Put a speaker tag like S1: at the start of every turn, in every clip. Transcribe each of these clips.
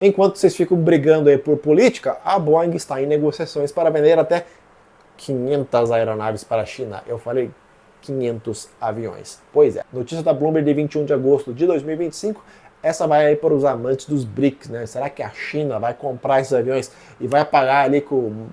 S1: Enquanto vocês ficam brigando aí por política, a Boeing está em negociações para vender até 500 aeronaves para a China. Eu falei 500 aviões. Pois é. Notícia da Bloomberg de 21 de agosto de 2025. Essa vai aí para os amantes dos BRICS, né? Será que a China vai comprar esses aviões e vai pagar ali com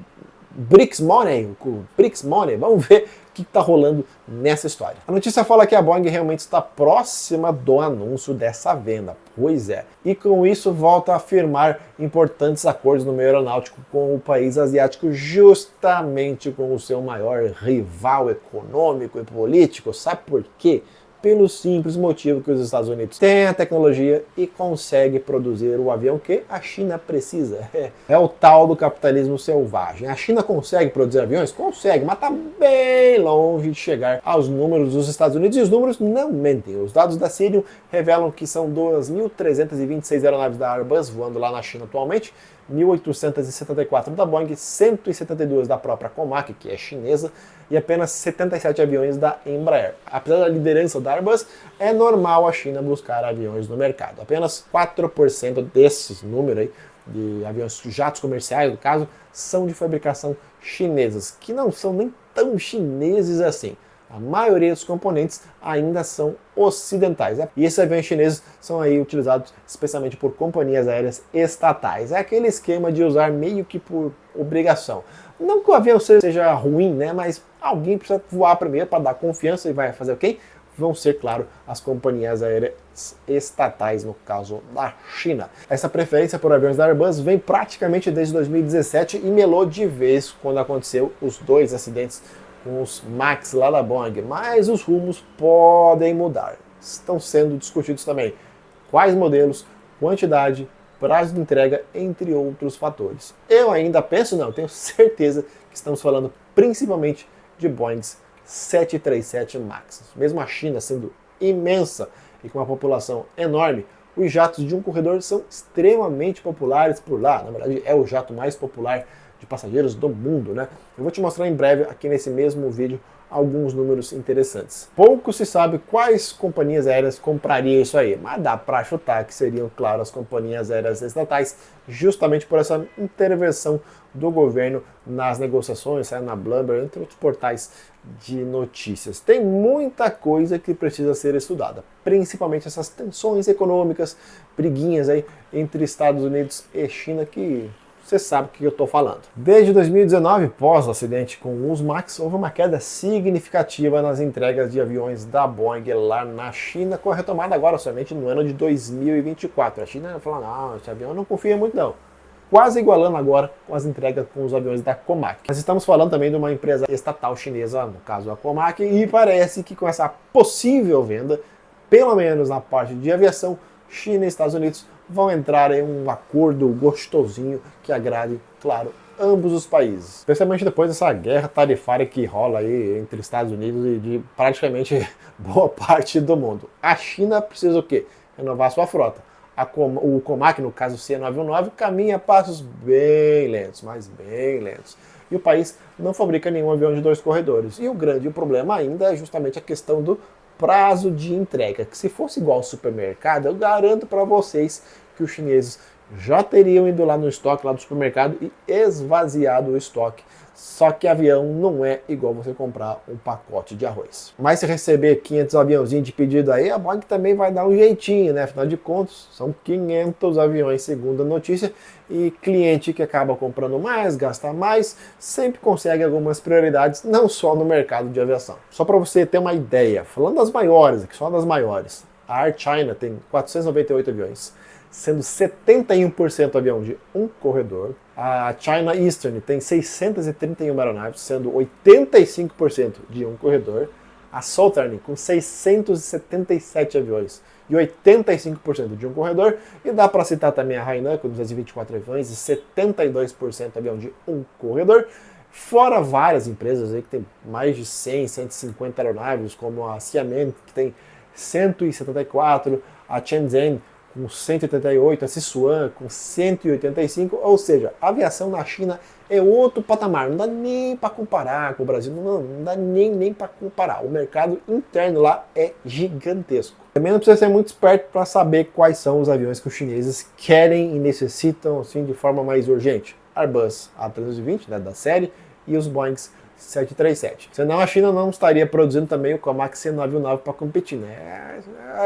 S1: BRICS Money? Com BRICS Money? Vamos ver o que está rolando nessa história. A notícia fala que a Boeing realmente está próxima do anúncio dessa venda. Pois é. E com isso volta a firmar importantes acordos no meio aeronáutico com o país asiático, justamente com o seu maior rival econômico e político. Sabe por quê? Pelo simples motivo que os Estados Unidos têm a tecnologia e consegue produzir o avião que a China precisa. É o tal do capitalismo selvagem. A China consegue produzir aviões? Consegue, mas está bem longe de chegar aos números dos Estados Unidos, e os números não mentem. Os dados da Cirium revelam que são 2.326 aeronaves da Airbus voando lá na China atualmente, 1.874 da Boeing, 172 da própria Comac, que é chinesa, e apenas 77 aviões da Embraer. Apesar da liderança da Airbus, é normal a China buscar aviões no mercado. Apenas 4% desses números aí, de aviões jatos comerciais, no caso, são de fabricação chinesas, que não são nem tão chineses assim. A maioria dos componentes ainda são ocidentais. E esses aviões chineses são aí utilizados especialmente por companhias aéreas estatais. É aquele esquema de usar meio que por obrigação. Não que o avião seja ruim, né? Mas alguém precisa voar primeiro para dar confiança, e vai fazer o quê? Vão ser, claro, as companhias aéreas estatais, no caso da China. Essa preferência por aviões da Airbus vem praticamente desde 2017 e melou de vez quando aconteceu os dois acidentes com os MAX lá da Boeing, mas os rumos podem mudar. Estão sendo discutidos também quais modelos, quantidade, prazo de entrega, entre outros fatores. Eu ainda penso, não, tenho certeza que estamos falando principalmente de Boeing 737 MAX. Mesmo a China sendo imensa e com uma população enorme, os jatos de um corredor são extremamente populares por lá. Na verdade, é o jato mais popular de passageiros do mundo, né? Eu vou te mostrar em breve aqui nesse mesmo vídeo alguns números interessantes. Pouco se sabe quais companhias aéreas comprariam isso aí, mas dá para chutar que seriam, claro, as companhias aéreas estatais, justamente por essa intervenção do governo nas negociações, na Bloomberg, entre outros portais de notícias. Tem muita coisa que precisa ser estudada, principalmente essas tensões econômicas, briguinhas aí entre Estados Unidos e China, que você sabe o que eu estou falando. Desde 2019, pós o acidente com os MAX, houve uma queda significativa nas entregas de aviões da Boeing lá na China, com a retomada agora somente no ano de 2024. A China falou, não, esse avião eu não confia muito não. Quase igualando agora com as entregas com os aviões da Comac. Nós estamos falando também de uma empresa estatal chinesa, no caso a Comac, e parece que com essa possível venda, pelo menos na parte de aviação, China e Estados Unidos vão entrar em um acordo gostosinho que agrade, claro, ambos os países. Especialmente depois dessa guerra tarifária que rola aí entre Estados Unidos e de praticamente boa parte do mundo. A China precisa o quê? Renovar sua frota. O Comac, no caso C919, caminha a passos bem lentos, mas bem lentos. E o país não fabrica nenhum avião de dois corredores. E o grande problema ainda é justamente a questão do prazo de entrega, que se fosse igual ao supermercado, eu garanto para vocês que os chineses já teriam ido lá no estoque lá do supermercado e esvaziado o estoque. Só que avião não é igual você comprar um pacote de arroz. Mas se receber 500 aviãozinhos de pedido aí, a Boeing também vai dar um jeitinho, né? Afinal de contas, são 500 aviões, segundo a notícia, e cliente que acaba comprando mais, gasta mais, sempre consegue algumas prioridades, não só no mercado de aviação. Só para você ter uma ideia, falando das maiores, aqui só das maiores, a Air China tem 498 aviões, sendo 71% avião de um corredor. A China Eastern tem 631 aeronaves, sendo 85% de um corredor. A Southern com 677 aviões e 85% de um corredor. E dá para citar também a Hainan com 224 aviões e 72% avião de um corredor. Fora várias empresas aí que tem mais de 100, 150 aeronaves, como a Xiamen, que tem 174, a Shenzhen com 188, a Sichuan com 185, ou seja, a aviação na China é outro patamar, não dá nem para comparar com o Brasil, não dá nem para comparar. O mercado interno lá é gigantesco. Também não precisa ser muito esperto para saber quais são os aviões que os chineses querem e necessitam assim de forma mais urgente. Airbus A320, né, da série, e os Boeing 737. Senão a China não estaria produzindo também o Comac C919 para competir, né?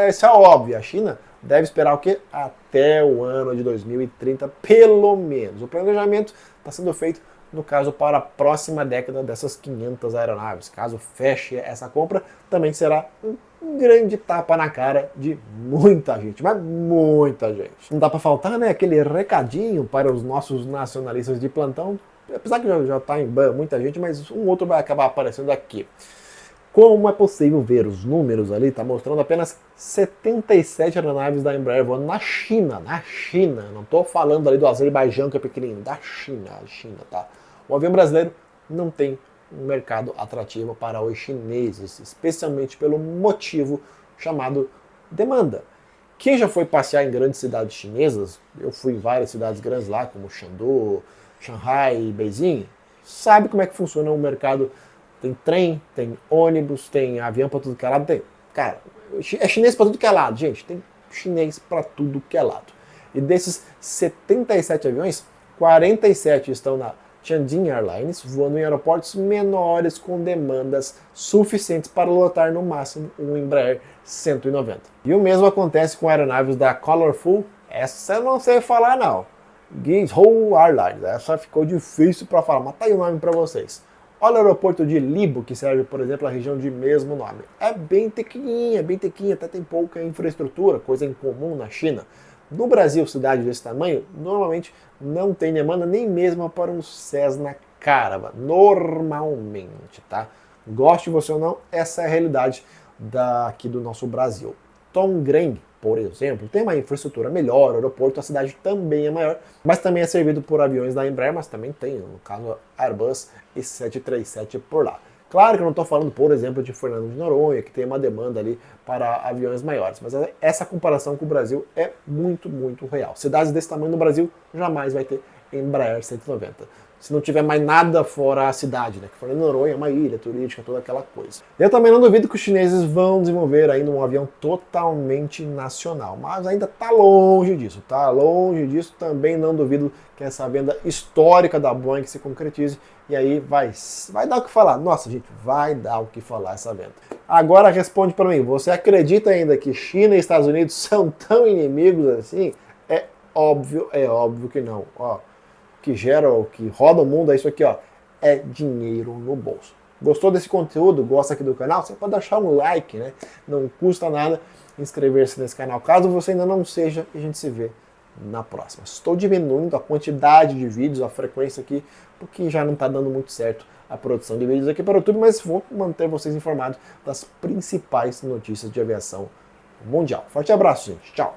S1: Isso é óbvio, a China deve esperar o quê? Até o ano de 2030, pelo menos. O planejamento está sendo feito, no caso, para a próxima década dessas 500 aeronaves. Caso feche essa compra, também será um grande tapa na cara de muita gente, mas muita gente. Não dá para faltar, né, aquele recadinho para os nossos nacionalistas de plantão, apesar que já está em ban muita gente, mas um outro vai acabar aparecendo aqui. Como é possível ver os números ali, está mostrando apenas 77 aeronaves da Embraer voando na China, não estou falando ali do Azerbaijão que é pequenininho, da China, tá? O avião brasileiro não tem um mercado atrativo para os chineses, especialmente pelo motivo chamado demanda. Quem já foi passear em grandes cidades chinesas, eu fui em várias cidades grandes lá, como Chengdu, Shanghai e Beijing, sabe como é que funciona o mercado. Tem trem, tem ônibus, tem avião para tudo que é lado, tem. Cara, é chinês para tudo que é lado, gente, tem chinês para tudo que é lado. E desses 77 aviões, 47 estão na Tianjin Airlines, voando em aeroportos menores com demandas suficientes para lotar no máximo um Embraer 190. E o mesmo acontece com aeronaves da Colorful, essa eu não sei falar não, Guizhou Airlines, essa ficou difícil para falar, mas tá aí o nome para vocês. Olha o aeroporto de Libo, que serve, por exemplo, a região de mesmo nome. É bem tequinha, até tem pouca infraestrutura, coisa incomum na China. No Brasil, cidade desse tamanho, normalmente não tem demanda nem mesmo para um Cessna Caravan, normalmente, tá? Goste você ou não, essa é a realidade daqui do nosso Brasil. Tongrang, por exemplo, tem uma infraestrutura melhor, o aeroporto, a cidade também é maior, mas também é servido por aviões da Embraer, mas também tem, no caso, Airbus e 737 por lá. Claro que eu não estou falando, por exemplo, de Fernando de Noronha, que tem uma demanda ali para aviões maiores, mas essa comparação com o Brasil é muito, muito real. Cidades desse tamanho no Brasil jamais vai ter Embraer 190. Se não tiver mais nada fora a cidade, né? Que Fernando de Noronha é uma ilha turística, toda aquela coisa. Eu também não duvido que os chineses vão desenvolver ainda um avião totalmente nacional, mas ainda está longe disso, tá? Longe disso. Também não duvido que essa venda histórica da Boeing se concretize e aí vai dar o que falar. Nossa, gente, vai dar o que falar essa venda. Agora responde para mim, você acredita ainda que China e Estados Unidos são tão inimigos assim? É óbvio que não. Ó, que gera, o que roda o mundo é isso aqui, ó, é dinheiro no bolso. Gostou desse conteúdo? Gosta aqui do canal? Você pode deixar um like, né? Não custa nada inscrever-se nesse canal, caso você ainda não seja, e a gente se vê na próxima. Estou diminuindo a quantidade de vídeos, a frequência aqui, porque já não está dando muito certo a produção de vídeos aqui para o YouTube, mas vou manter vocês informados das principais notícias de aviação mundial. Forte abraço, gente. Tchau!